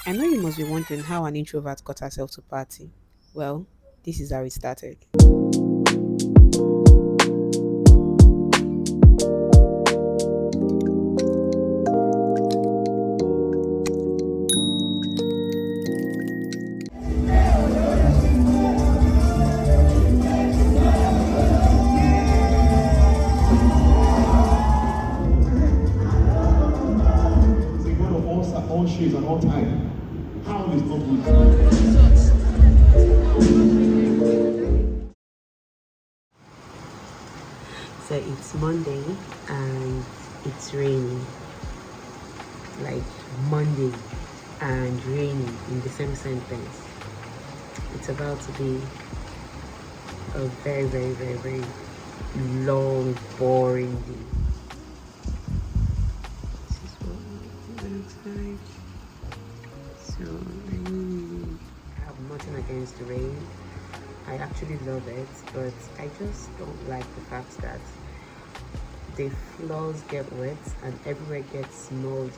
I know you must be wondering how an introvert got herself to party. Well, this is how it started. It's a God of all shades and all time. How is not good? So it's Monday and it's raining. Like Monday and raining in the same sentence. It's about to be a very, very, very, very long, boring day. This is what it looks like. So I have nothing against the rain. I actually love it, but I just don't like the fact that the floors get wet and everywhere gets moldy.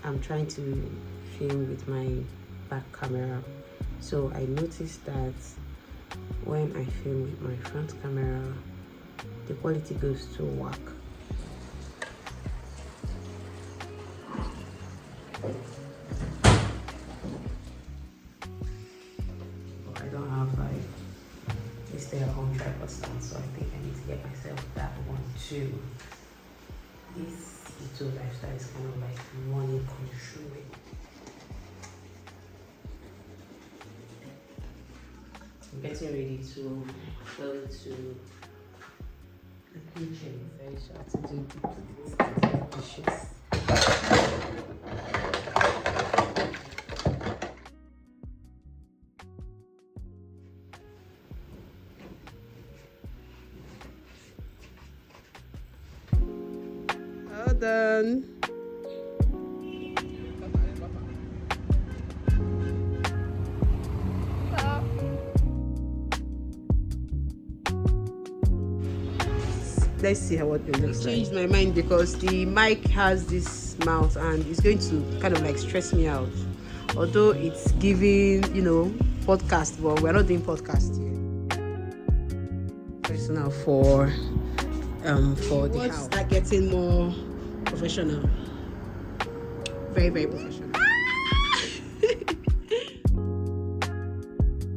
I'm trying to film with my back camera, so I noticed that when I film with my front camera, the quality goes to whack. But I don't have like this stay-at-home tripod stand, so I think I need to get myself that one too. This digital lifestyle is kind of like money consuming. I'm getting ready to go to the kitchen very short to do dishes. Well done. Let's see how what it looks like. I changed my mind because the mic has this mount and it's going to kind of like stress me out. Although it's giving, podcast, but we're not doing podcast here. Personal for the house. Start getting more professional. Very, very professional.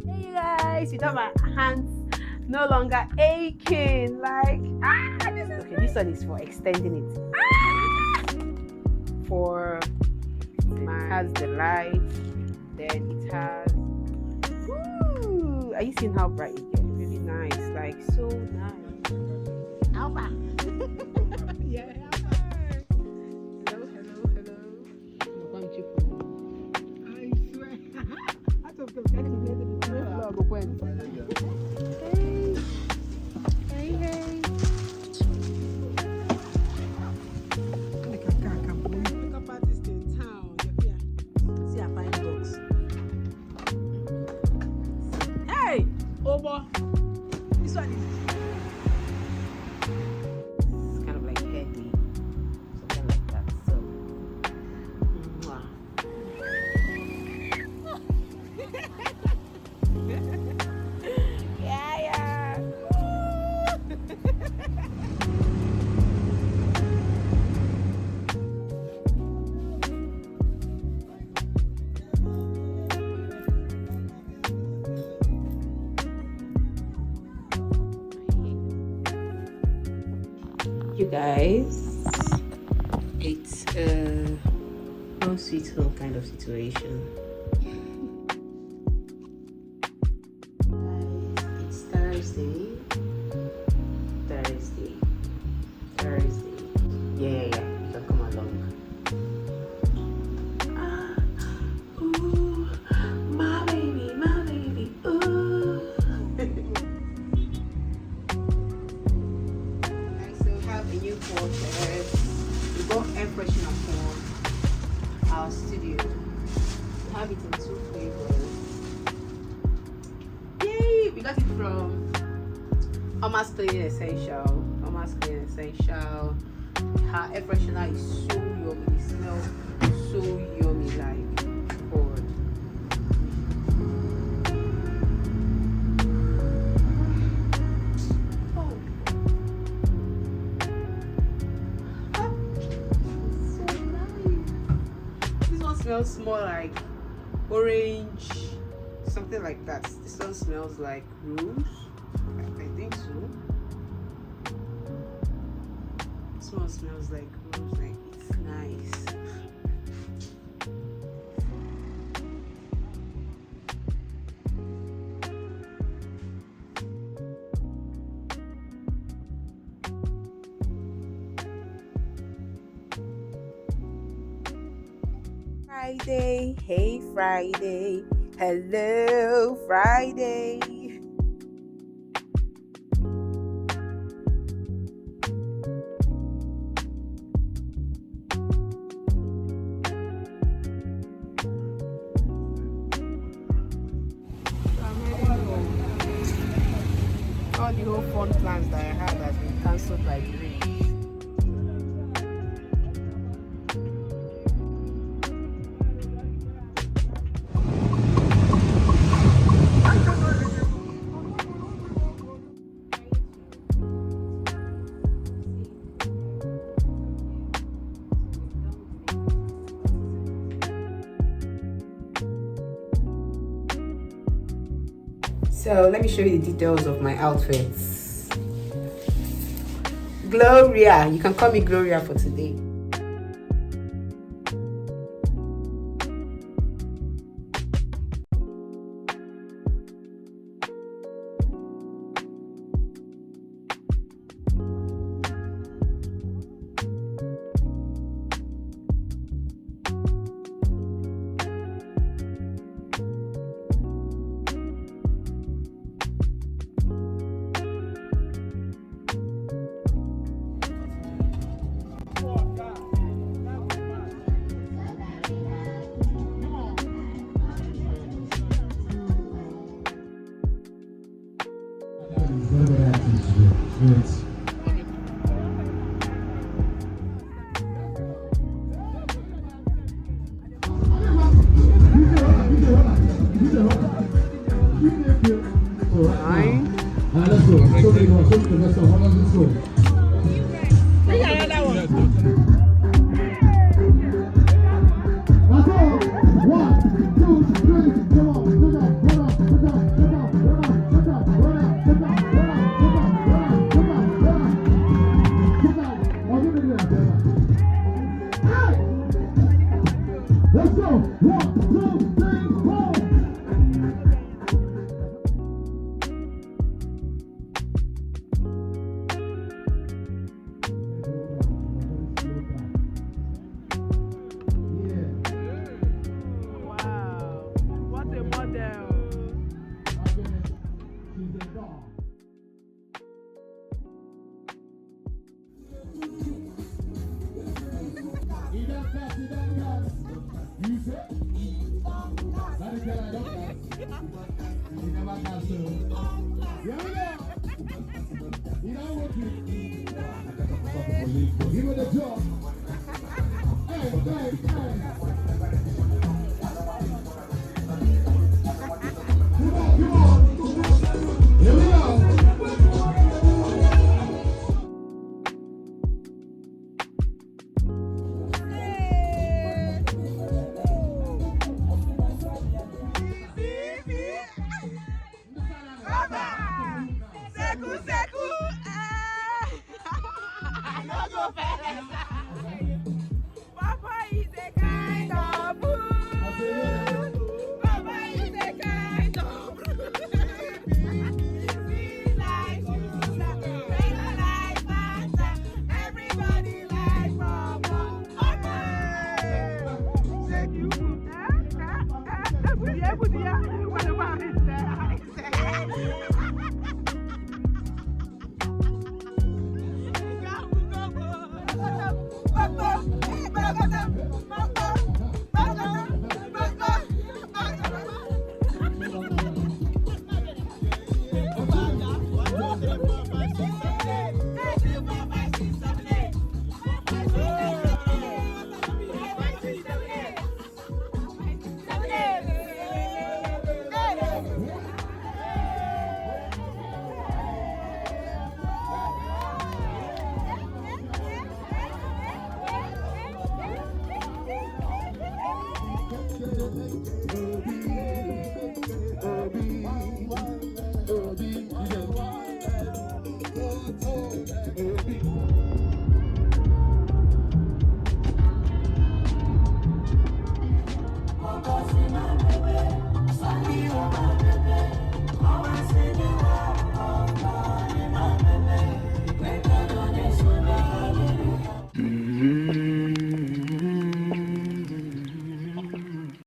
Hey you guys, without my hands no longer aching. Like this is okay. This one is for extending it. For it has the light, then it has. Are you seeing how bright it gets? Really nice, like so nice. Alpha. Yeah, Alpha. Hello. I swear. I took the Hey. Makeup artist in town. See a fine box. Hey! Over. This one is. It's kind of like heavy. Something like that. So. Yeah. You guys, it's a home sweet home kind of situation. It's Thursday. Yeah. You can come along. Ooh, my baby, ooh. I still have a new portrait. We got air freshener for our studio. We have it in 2 flavors. Yay! We got it from Almost Clean Essential. Her air freshener is so yummy. It smells so yummy, like God. Oh. So nice. This one smells more like orange, something like that. This one smells like rose. I think so. This one smells like rose, like it's nice. Friday, hey Friday, hello Friday. All the whole fun plans that I had has been cancelled by the rain. So let me show you the details of my outfits. Gloria, you can call me Gloria for today. Let's go. Show me the rest of how long this go. We got another one. Let's go. 1, 2, 3. Come on. Look up. Run up. Look up. Look up. Run up. Look up. Run up. Look up. Run up. Look up. Run up. Look up. Run up. Look up. Oh, give me this. Hey! Let's go. 1, 2, 3, 4. Give it a job. Hey, hey, hey. Come on, come on. Here we go. Papa is a kind of food. Papa is a kind of food. We like Susa, Bella like Pasta, everybody like Papa. Papa! Thank you. What about it? Thank you.